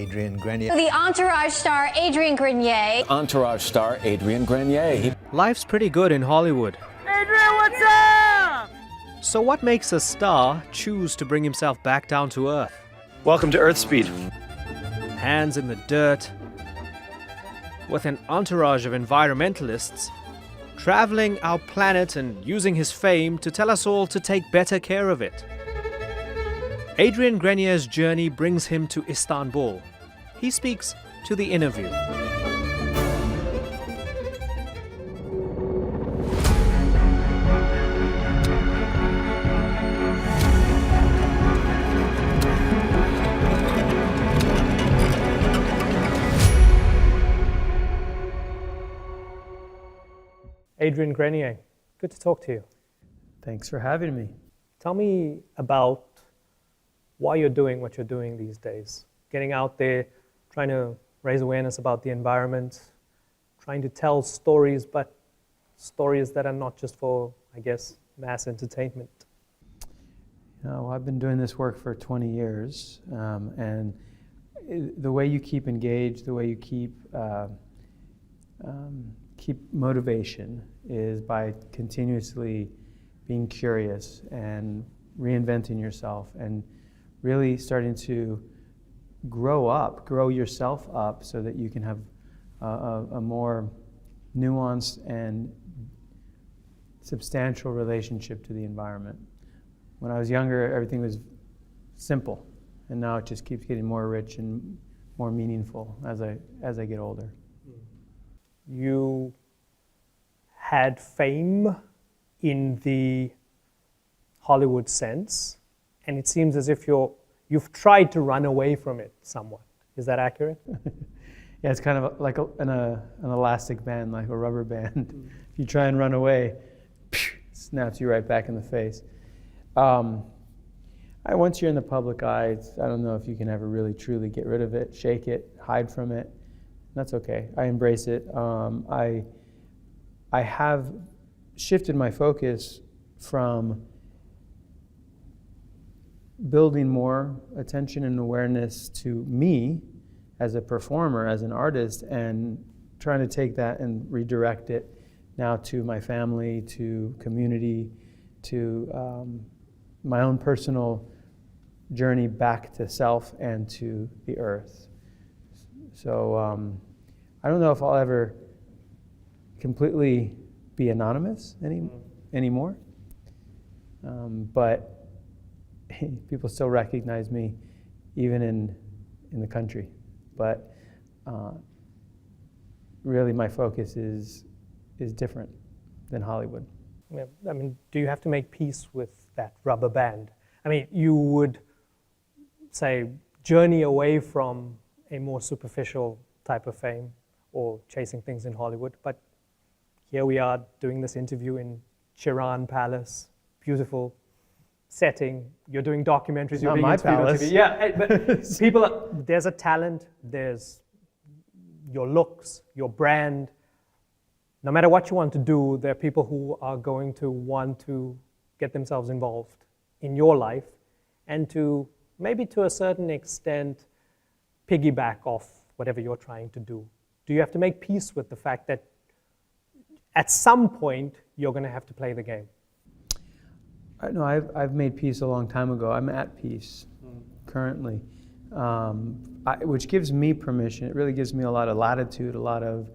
Adrian Grenier. The Entourage star Adrian Grenier. Entourage star Adrian Grenier. Life's pretty good in Hollywood. Adrian, what's up? So what makes a star choose to bring himself back down to earth? Welcome to Earth Speed. Hands in the dirt, with an entourage of environmentalists, traveling our planet and using his fame to tell us all to take better care of it. Adrian Grenier's journey brings him to Istanbul. He speaks to the InnerView. Adrian Grenier, good to talk to you. Thanks for having me. Tell me about why you're doing what you're doing these days. Getting out there, trying to raise awareness about the environment, trying to tell stories, but stories that are not just for, I guess, mass entertainment. I've been doing this work for 20 years, and the way you keep engaged, the way you keep motivation is by continuously being curious and reinventing yourself and really starting to grow yourself up so that you can have a more nuanced and substantial relationship to the environment. When I was younger, everything was simple, and now it just keeps getting more rich and more meaningful as I get older. You had fame in the Hollywood sense, and it seems as if you've tried to run away from it somewhat. Is that accurate? Yeah, it's kind of like an elastic band, like a rubber band. If you try and run away, it snaps you right back in the face. Once you're in the public eye, I don't know if you can ever really truly get rid of it, shake it, hide from it. That's okay. I embrace it. I have shifted my focus from building more attention and awareness to me as a performer, as an artist, and trying to take that and redirect it now to my family, to community, to my own personal journey back to self and to the earth. So I don't know if I'll ever completely be anonymous anymore, but people still recognize me even in the country. But really my focus is different than Hollywood. Yeah, I mean, do you have to make peace with that rubber band? I mean, you would say journey away from a more superficial type of fame or chasing things in Hollywood, but here we are doing this interview in Chiran Palace, beautiful setting. You're doing documentaries. You're Not being my interviewed on palace. TV. Yeah, but there's a talent, there's your looks, your brand. No matter what you want to do, there are people who are going to want to get themselves involved in your life and to, maybe to a certain extent, piggyback off whatever you're trying to do. Do you have to make peace with the fact that at some point you're going to have to play the game? No, I've made peace a long time ago. I'm at peace currently, which gives me permission. It really gives me a lot of latitude, a lot of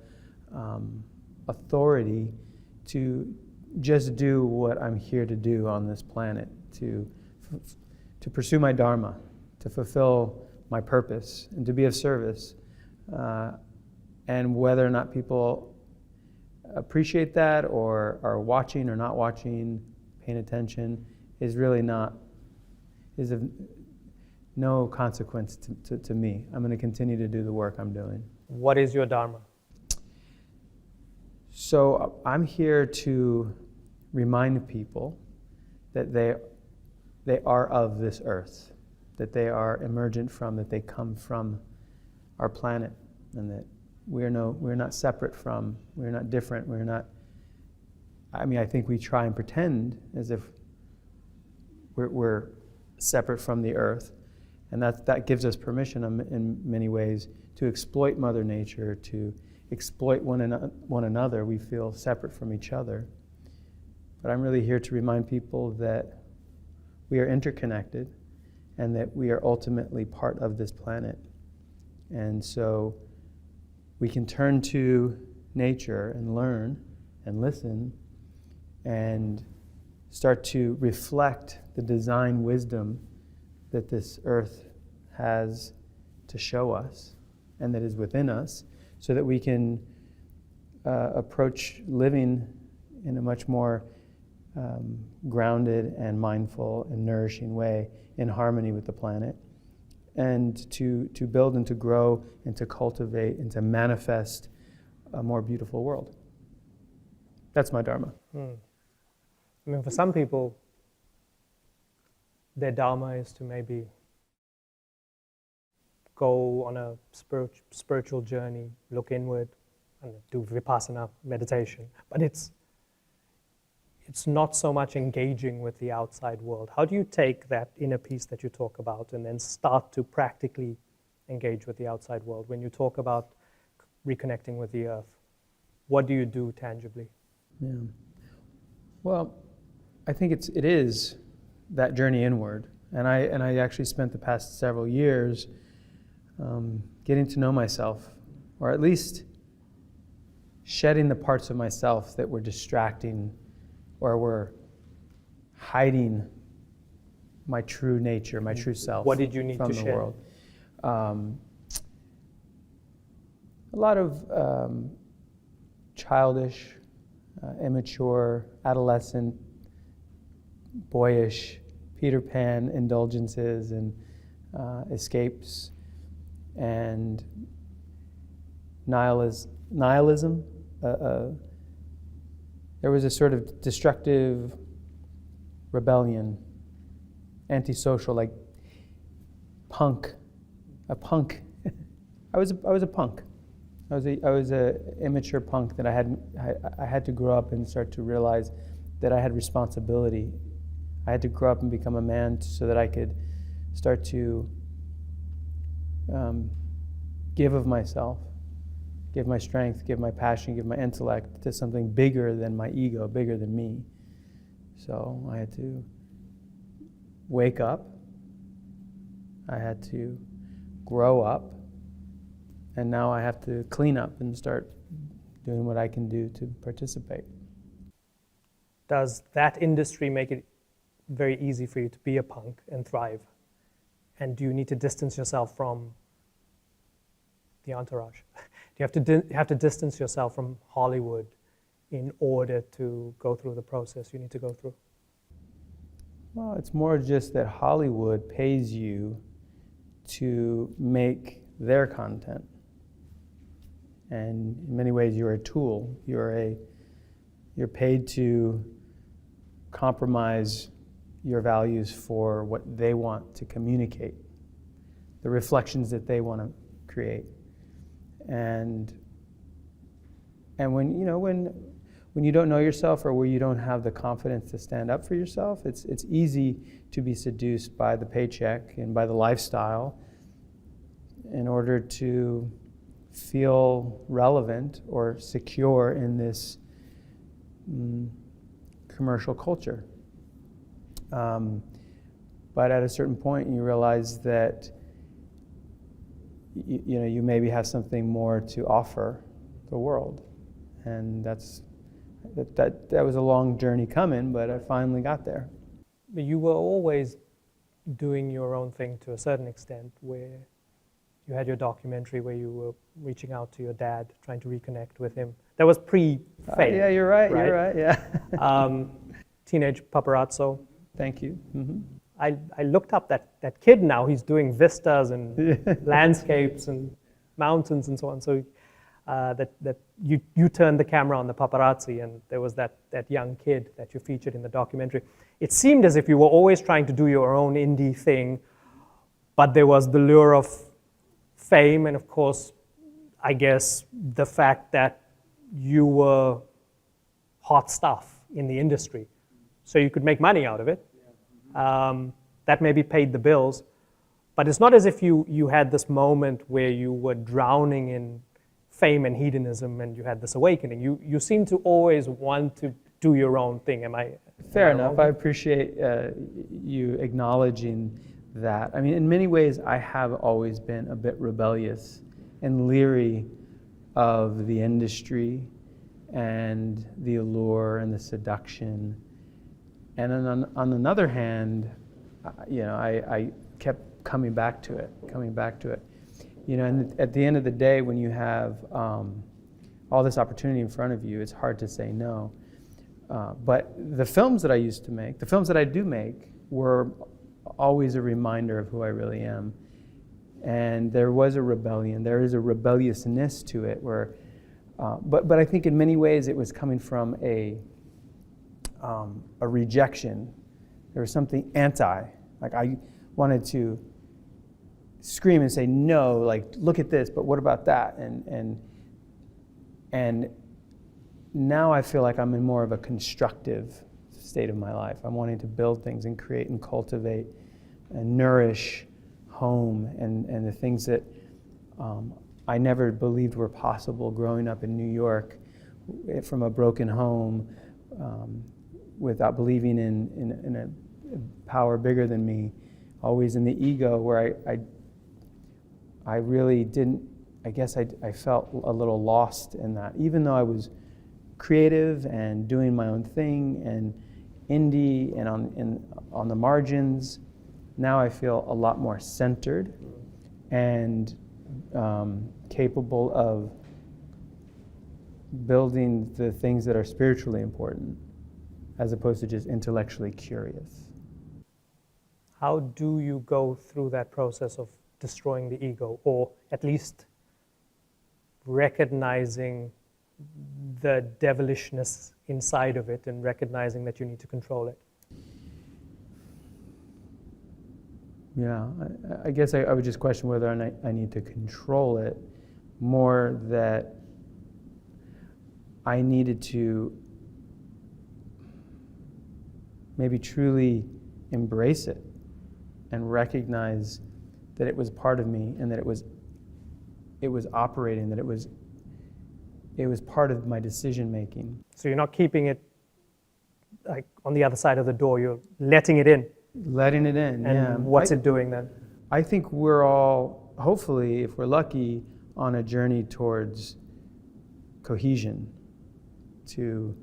authority to just do what I'm here to do on this planet, to pursue my dharma, to fulfill my purpose, and to be of service. And whether or not people appreciate that or are watching or not watching, paying attention, is of no consequence to me. I'm going to continue to do the work I'm doing. What is your dharma? So I'm here to remind people that they are of this earth, that they are emergent from, that they come from our planet, and that we're not separate from, we're not different, I think we try and pretend as if we're separate from the earth, And that gives us permission in many ways to exploit Mother Nature, to exploit one another. We feel separate from each other. But I'm really here to remind people that we are interconnected and that we are ultimately part of this planet. And so we can turn to nature and learn and listen and start to reflect the design wisdom that this earth has to show us and that is within us, so that we can approach living in a much more grounded and mindful and nourishing way in harmony with the planet, and to build and to grow and to cultivate and to manifest a more beautiful world. That's my dharma. I mean, for some people, their dharma is to maybe go on a spiritual journey, look inward, and do vipassana meditation. But it's not so much engaging with the outside world. How do you take that inner peace that you talk about and then start to practically engage with the outside world? When you talk about reconnecting with the earth, what do you do tangibly? Yeah. Well, I think it is that journey inward. And I actually spent the past several years getting to know myself, or at least shedding the parts of myself that were distracting or were hiding my true nature, my true self. What did you need from to the shed? world. A lot of childish, immature, adolescent, boyish Peter Pan indulgences and escapes and nihilism. There was a sort of destructive rebellion, antisocial, like a punk. I was a punk. I was a immature punk that I had to grow up and start to realize that I had responsibility. I had to grow up and become a man so that I could start to give of myself, give my strength, give my passion, give my intellect to something bigger than my ego, bigger than me. So I had to wake up, I had to grow up, and now I have to clean up and start doing what I can do to participate. Does that industry make it very easy for you to be a punk and thrive? And do you need to distance yourself from the entourage? Do you have to distance yourself from Hollywood in order to go through the process you need to go through? Well, it's more just that Hollywood pays you to make their content. And in many ways, you're a tool. You're paid to compromise your values for what they want to communicate, the reflections that they want to create. And when you don't know yourself, or where you don't have the confidence to stand up for yourself, it's easy to be seduced by the paycheck and by the lifestyle in order to feel relevant or secure in this commercial culture. But at a certain point, you realize that you maybe have something more to offer the world, and that was a long journey coming, but I finally got there. But you were always doing your own thing to a certain extent, where you had your documentary where you were reaching out to your dad, trying to reconnect with him. That was pre-fame. Yeah, you're right. You're right. Yeah. Teenage paparazzo. Thank you. Mm-hmm. I looked up that kid now. He's doing vistas and landscapes and mountains and so on. So that you turned the camera on the paparazzi, and there was that young kid that you featured in the documentary. It seemed as if you were always trying to do your own indie thing, but there was the lure of fame, and of course, I guess the fact that you were hot stuff in the industry, so you could make money out of it. That maybe paid the bills, But it's not as if you had this moment where you were drowning in fame and hedonism and you had this awakening. You seem to always want to do your own thing. Fair enough. I appreciate you acknowledging that. I mean, in many ways, I have always been a bit rebellious and leery of the industry and the allure and the seduction. And on another hand, I kept coming back to it. And at the end of the day, when you have all this opportunity in front of you, it's hard to say no. But the films that I used to make, the films that I do make, were always a reminder of who I really am. And there was a rebellion. There is a rebelliousness to it, where, but I think in many ways it was coming from a rejection. There was something anti. Like I wanted to scream and say no. Like, look at this, but what about that? And now I feel like I'm in more of a constructive state of my life. I'm wanting to build things and create and cultivate and nourish home and the things that I never believed were possible growing up in New York from a broken home, without believing in a power bigger than me, always in the ego, where I really didn't, I guess I felt a little lost in that. Even though I was creative and doing my own thing and indie and on the margins, now I feel a lot more centered and capable of building the things that are spiritually important, as opposed to just intellectually curious. How do you go through that process of destroying the ego, or at least recognizing the devilishness inside of it and recognizing that you need to control it? Yeah, I guess I would just question whether or not I need to control it, more that I needed to maybe truly embrace it and recognize that it was part of me and that it was operating, that it was part of my decision making. So you're not keeping it like on the other side of the door, you're letting it in. Letting it in, and yeah. What's it doing then? I think we're all, hopefully, if we're lucky, on a journey towards cohesion, to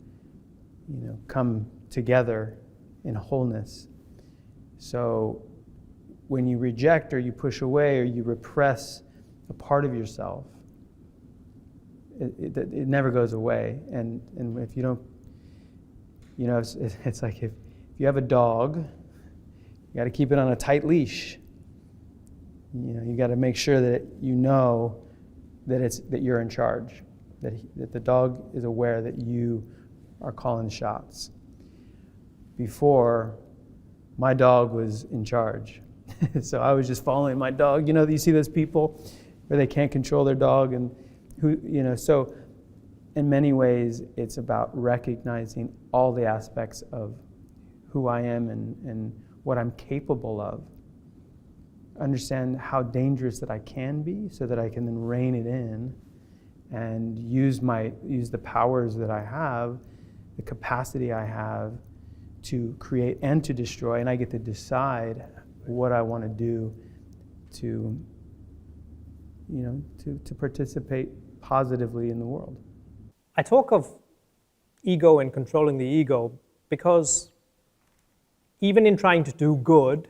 come together in wholeness. So when you reject or you push away or you repress a part of yourself, it never goes away. And if you don't, it's like if you have a dog, you got to keep it on a tight leash. You got to make sure that that you're in charge, that the dog is aware that you are calling the shots. Before, my dog was in charge. So I was just following my dog. You see those people where they can't control their dog, and so in many ways it's about recognizing all the aspects of who I am and what I'm capable of. Understand how dangerous that I can be, so that I can then rein it in and use the powers that I have, the capacity I have to create and to destroy, and I get to decide what I want to do to participate positively in the world. I talk of ego and controlling the ego because even in trying to do good,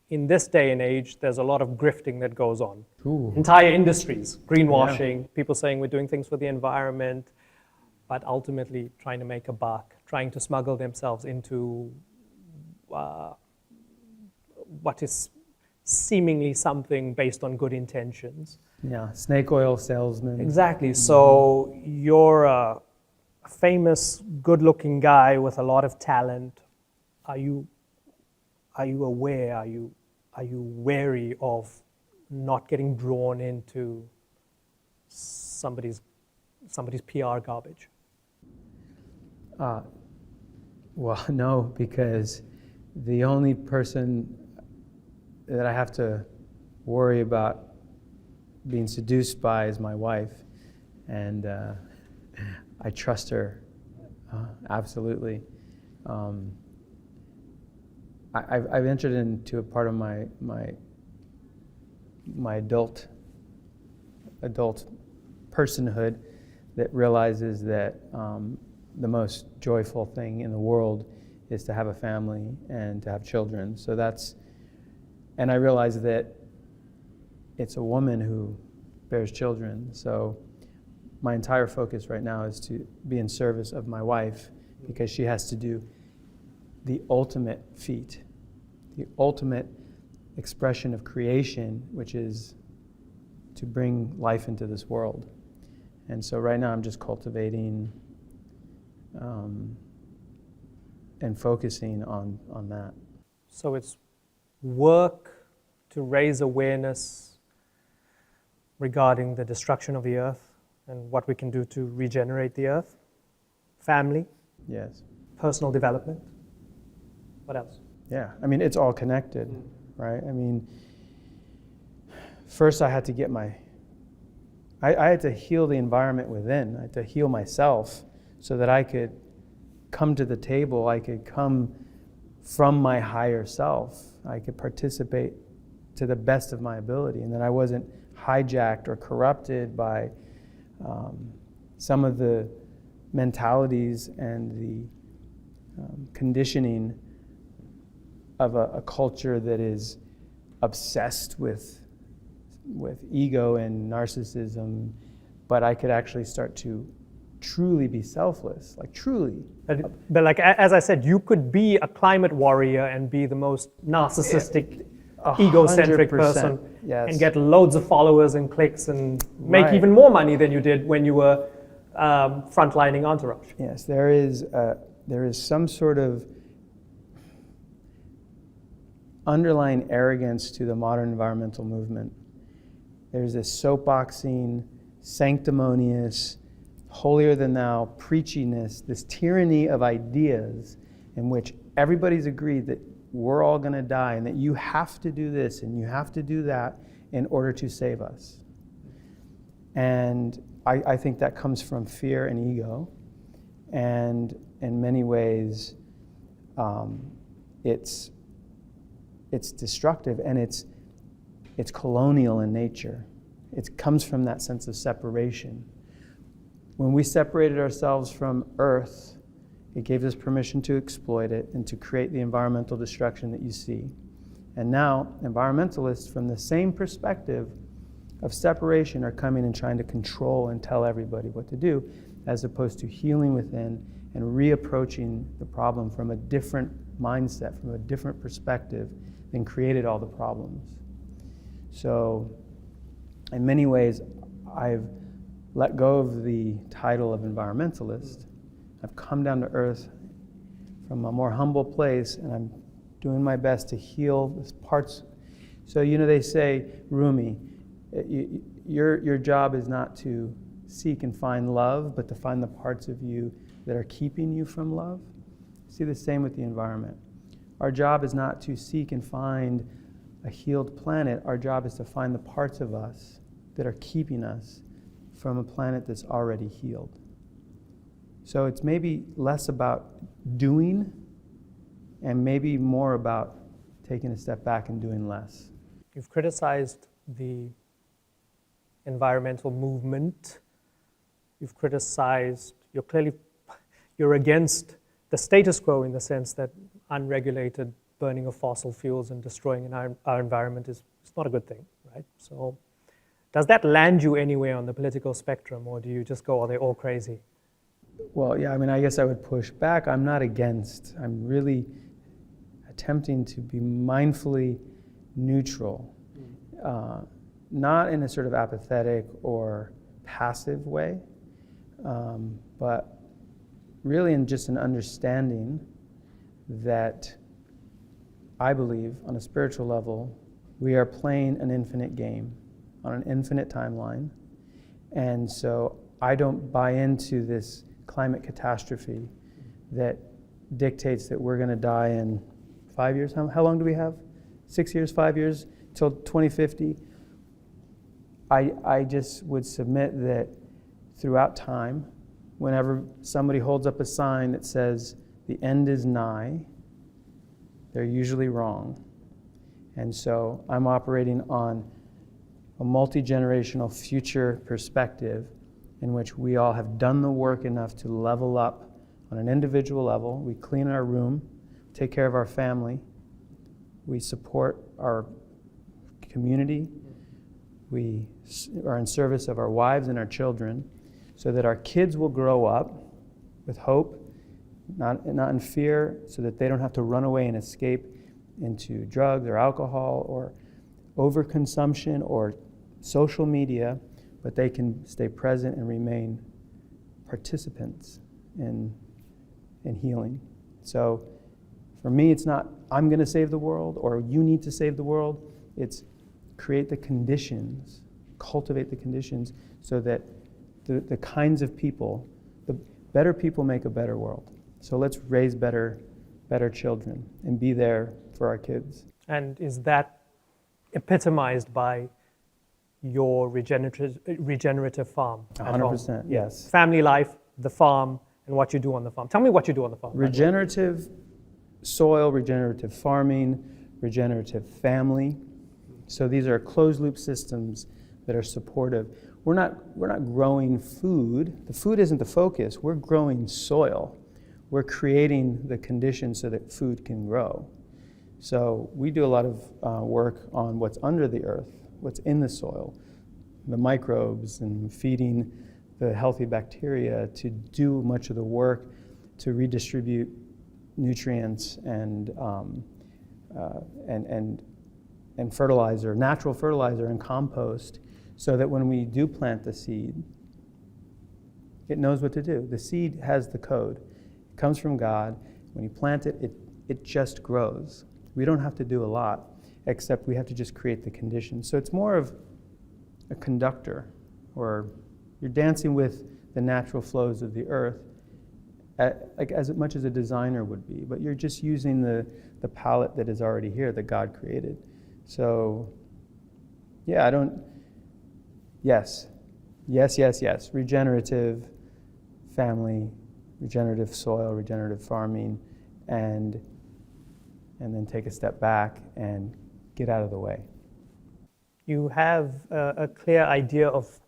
in this day and age, there's a lot of grifting that goes on. Ooh. Entire industries, greenwashing, people saying we're doing things for the environment, but ultimately trying to make a buck, trying to smuggle themselves into what is seemingly something based on good intentions. Yeah, snake oil salesman. Exactly. So you're a famous, good-looking guy with a lot of talent. Are you aware? Are you wary of not getting drawn into somebody's PR garbage? Well, no, because the only person that I have to worry about being seduced by is my wife, and I trust her absolutely. I've entered into a part of my adult personhood that realizes that the most joyful thing in the world is to have a family and to have children. So and I realize that it's a woman who bears children. So my entire focus right now is to be in service of my wife, because she has to do the ultimate feat, the ultimate expression of creation, which is to bring life into this world. And so right now I'm just cultivating and focusing on that. So it's work to raise awareness regarding the destruction of the earth and what we can do to regenerate the earth. Family. Yes. Personal development. What else? Yeah, I mean, it's all connected, right? I mean, first I had to get I had to heal the environment within. I had to heal myself so that I could come to the table. I could come from my higher self. I could participate to the best of my ability, and that I wasn't hijacked or corrupted by some of the mentalities and the conditioning of a culture that is obsessed with ego and narcissism, but I could actually start to truly be selfless, like truly. But like, as I said, you could be a climate warrior and be the most narcissistic, egocentric 100%, person, yes. and get loads of followers and clicks and make Right. even more money than you did when you were frontlining Entourage. Yes, there is some sort of underlying arrogance to the modern environmental movement. There's this soapboxing, sanctimonious, holier-than-thou preachiness, this tyranny of ideas in which everybody's agreed that we're all going to die and that you have to do this and you have to do that in order to save us. And I think that comes from fear and ego. And in many ways, it's destructive, and it's colonial in nature. It comes from that sense of separation. When we separated ourselves from Earth, it gave us permission to exploit it and to create the environmental destruction that you see. And now, environmentalists, from the same perspective of separation, are coming and trying to control and tell everybody what to do, as opposed to healing within and reapproaching the problem from a different mindset, from a different perspective than created all the problems. So, in many ways, I've let go of the title of environmentalist. I've come down to earth from a more humble place, and I'm doing my best to heal these parts. So, they say, Rumi, your job is not to seek and find love, but to find the parts of you that are keeping you from love. See the same with the environment. Our job is not to seek and find a healed planet. Our job is to find the parts of us that are keeping us from a planet that's already healed. So it's maybe less about doing and maybe more about taking a step back and doing less. You've criticized the environmental movement. You're against the status quo in the sense that unregulated burning of fossil fuels and destroying our environment is not a good thing, right? So does that land you anywhere on the political spectrum, or do you just go, they're all crazy? Well, yeah, I guess I would push back. I'm not against. I'm really attempting to be mindfully neutral, not in a sort of apathetic or passive way, but really in just an understanding that I believe on a spiritual level, we are playing an infinite game on an infinite timeline. And so I don't buy into this climate catastrophe that dictates that we're going to die in 5 years. How long do we have? 6 years, 5 years, till 2050. I just would submit that throughout time, whenever somebody holds up a sign that says the end is nigh, they're usually wrong. And so I'm operating on a multi-generational future perspective in which we all have done the work enough to level up on an individual level. We clean our room, take care of our family, we support our community, we are in service of our wives and our children, so that our kids will grow up with hope, not in fear, so that they don't have to run away and escape into drugs or alcohol or overconsumption or social media, but they can stay present and remain participants in healing. So for me, it's not, I'm going to save the world or you need to save the world. It's create the conditions, cultivate the conditions so that the kinds of people, the better people make a better world. So let's raise better children and be there for our kids. And is that epitomized by your regenerative farm? 100%, yes. Family life, the farm, and what you do on the farm. Tell me what you do on the farm. Regenerative soil, regenerative farming, regenerative family. So these are closed loop systems that are supportive. We're not growing food. The food isn't the focus. We're growing soil. We're creating the conditions so that food can grow. So we do a lot of work on what's under the earth, what's in the soil, the microbes, and feeding the healthy bacteria to do much of the work to redistribute nutrients and fertilizer, natural fertilizer and compost, so that when we do plant the seed, it knows what to do. The seed has the code. It comes from God. When you plant it, it just grows. We don't have to do a lot, except we have to just create the conditions. So it's more of a conductor, or you're dancing with the natural flows of the earth, like as much as a designer would be, but you're just using the palette that is already here, that God created. So, yeah, yes. Regenerative family, regenerative soil, regenerative farming, and then take a step back and get out of the way. You have a clear idea of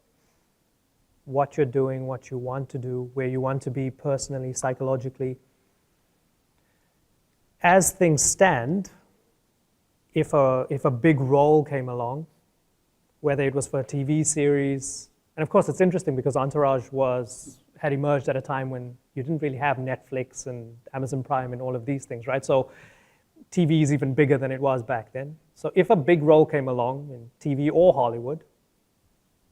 what you're doing, what you want to do, where you want to be personally, psychologically. As things stand, if a big role came along, whether it was for a TV series, and of course it's interesting because Entourage had emerged at a time when you didn't really have Netflix and Amazon Prime and all of these things, right? So TV is even bigger than it was back then. So if a big role came along in TV or Hollywood,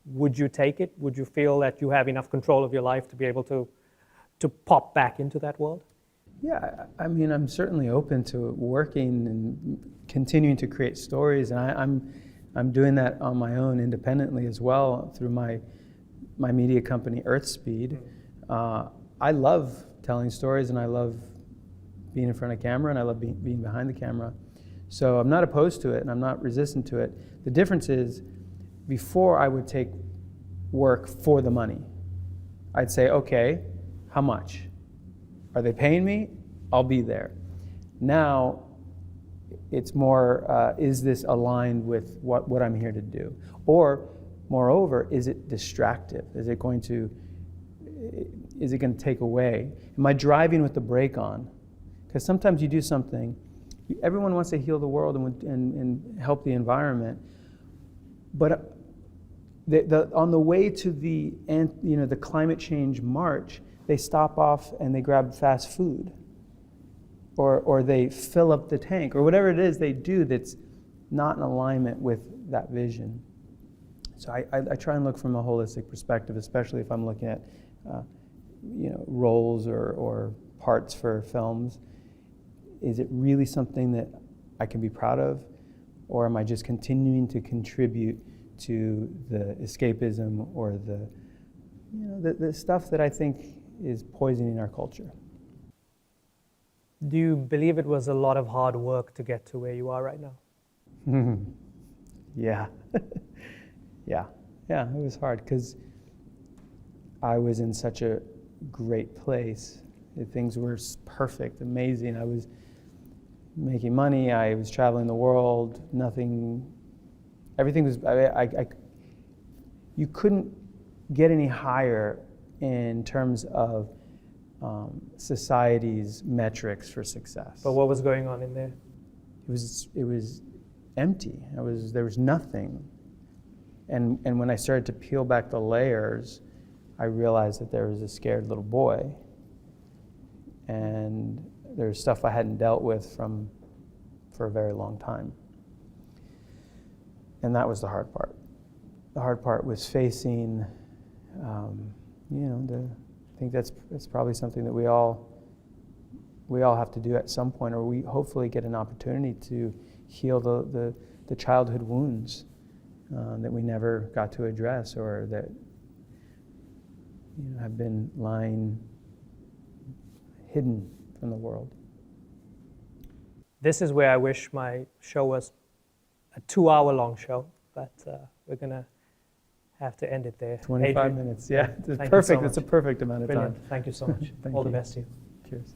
would you take it? Would you feel that you have enough control of your life to be able to pop back into that world? Yeah, I mean, I'm certainly open to working and continuing to create stories, and I'm doing that on my own independently as well through my media company, Earthspeed. I love telling stories, and I love being in front of camera, and I love being behind the camera. So I'm not opposed to it, and I'm not resistant to it. The difference is, before I would take work for the money. I'd say, okay, how much? Are they paying me? I'll be there. Now, it's more, is this aligned with what I'm here to do? Or, moreover, is it distractive? Is it going to take away? Am I driving with the brake on? Because sometimes you do something, everyone wants to heal the world and help the environment, but on the way to the climate change march, they stop off and they grab fast food, or they fill up the tank, or whatever it is they do that's not in alignment with that vision. So I try and look from a holistic perspective, especially if I'm looking at roles or parts for films. Is it really something that I can be proud of, or am I just continuing to contribute to the escapism or the stuff that I think is poisoning our culture? Do you believe it was a lot of hard work to get to where you are right now? Yeah. Yeah, it was hard because I was in such a great place. Things were perfect, amazing. I was making money, I was traveling the world, everything was, you couldn't get any higher in terms of society's metrics for success. But what was going on in there? It was empty. There was nothing. And when I started to peel back the layers, I realized that there was a scared little boy. And there's stuff I hadn't dealt with for a very long time. And that was the hard part. The hard part was facing, I think that's probably something that we all have to do at some point, or we hopefully get an opportunity to heal the childhood wounds that we never got to address, or that have been lying hidden from the world. This is where I wish my show was a 2-hour-long show, but we're going to have to end it there. 25 Adrian, minutes, yeah. It's thank you perfect. so It's a much. perfect amount of Brilliant. time. Thank you so much. Thank All you. the best to you. Cheers.